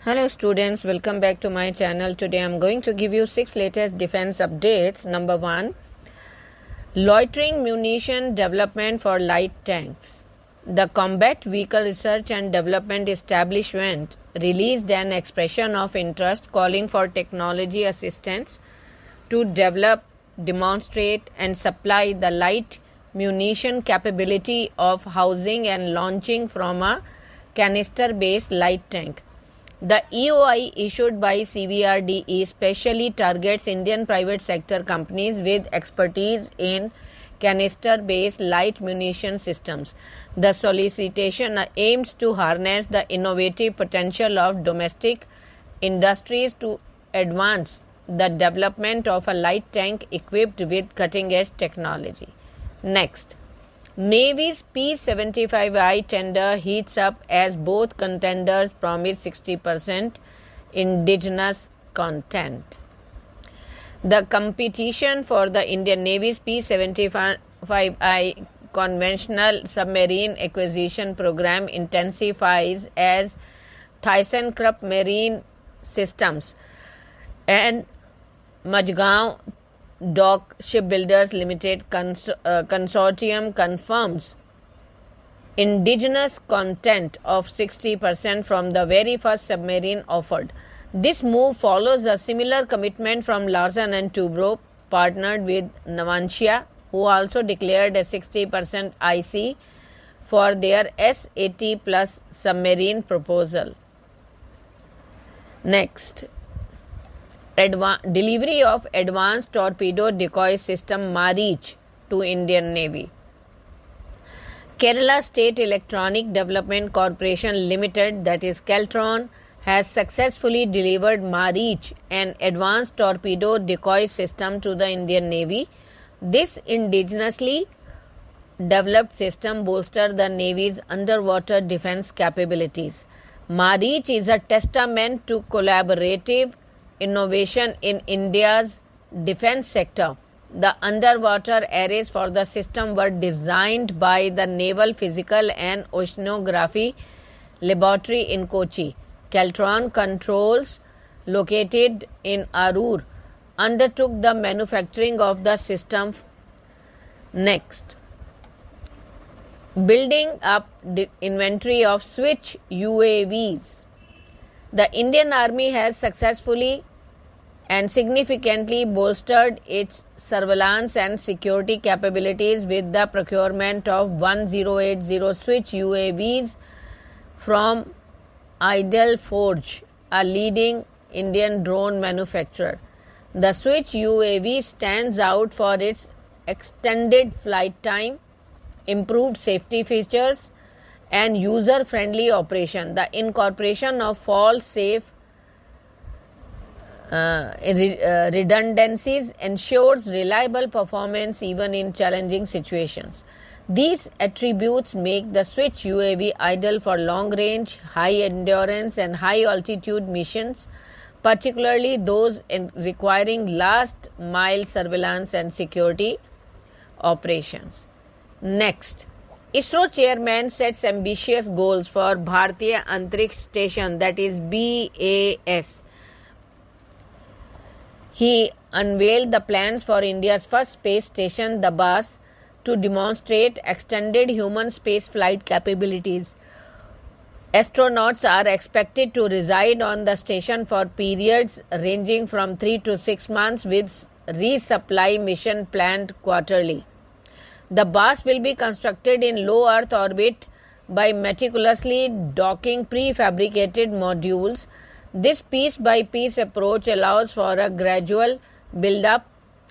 Hello students, welcome back to my channel. Today I am going to give you 6 latest defense updates. Number 1, loitering munition development for light tanks. The Combat Vehicle Research and Development Establishment released an expression of interest calling for technology assistance to develop, demonstrate and supply the light munition capability of housing and launching from a canister-based light tank. The EOI issued by CVRDE specially targets Indian private sector companies with expertise in canister-based light munition systems. The solicitation aims to harness the innovative potential of domestic industries to advance the development of a light tank equipped with cutting-edge technology. Next, Navy's P-75I tender heats up as both contenders promise 60% indigenous content. The competition for the Indian Navy's P-75I conventional submarine acquisition program intensifies as ThyssenKrupp Marine Systems and Majgaon Dock Shipbuilders Limited consortium confirms indigenous content of 60% from the very first submarine offered. This move follows a similar commitment from Larsen & Toubro, partnered with Navantia, who also declared a 60% IC for their S-80 plus submarine proposal. Next, delivery of advanced torpedo decoy system Marich to Indian Navy. Kerala State Electronic Development Corporation Limited, that is Keltron, has successfully delivered Marich, an advanced torpedo decoy system, to the Indian Navy. This indigenously developed system bolsters the Navy's underwater defense capabilities. Marich is a testament to collaborative innovation in India's defense sector. The underwater arrays for the system were designed by the Naval Physical and Oceanography Laboratory in Kochi. Keltron Controls, located in Arur, undertook the manufacturing of the system. Next, building up the inventory of Switch UAVs. The Indian Army has successfully and significantly bolstered its surveillance and security capabilities with the procurement of 1080 Switch UAVs from Idle Forge, a leading Indian drone manufacturer. The Switch UAV stands out for its extended flight time, improved safety features, and user-friendly operation. The incorporation of fail-safe redundancies ensures reliable performance even in challenging situations. These attributes make the Switch UAV ideal for long-range, high-endurance and high-altitude missions, particularly those requiring last-mile surveillance and security operations. Next, ISRO chairman sets ambitious goals for Bharatiya Antariksh Station, that is BAS. He unveiled the plans for India's first space station, the BAS, to demonstrate extended human space flight capabilities. Astronauts are expected to reside on the station for periods ranging from 3 to 6 months, with resupply mission planned quarterly. The BAS will be constructed in low Earth orbit by meticulously docking prefabricated modules. This piece-by-piece approach allows for a gradual build-up,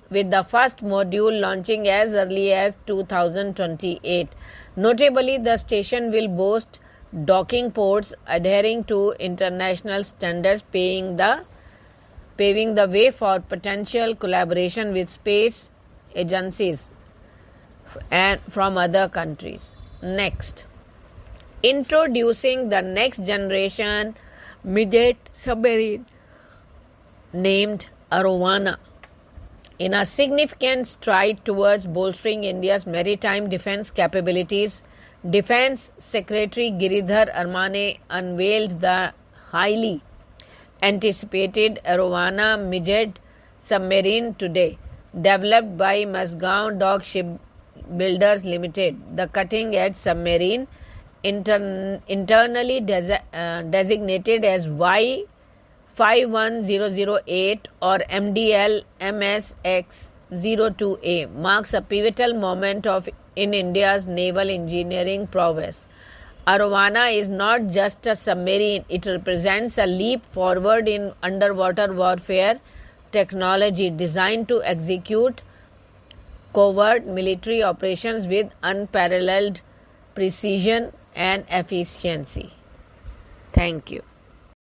with the first module launching as early as 2028. Notably, the station will boast docking ports adhering to international standards, paving the way for potential collaboration with space agencies and from other countries. Next, introducing the next generation midget submarine named Arowana. In a significant stride towards bolstering India's maritime defense capabilities, Defense Secretary Giridhar Armane unveiled the highly anticipated Arowana Midget submarine today. Developed by Masgaon Dock Shipbuilders Limited, the cutting-edge submarine, internally designated as Y51008 or MDL MSX-02A, marks a pivotal moment in India's naval engineering prowess. Arowana is not just a submarine, it represents a leap forward in underwater warfare technology designed to execute covert military operations with unparalleled precision and efficiency. Thank you.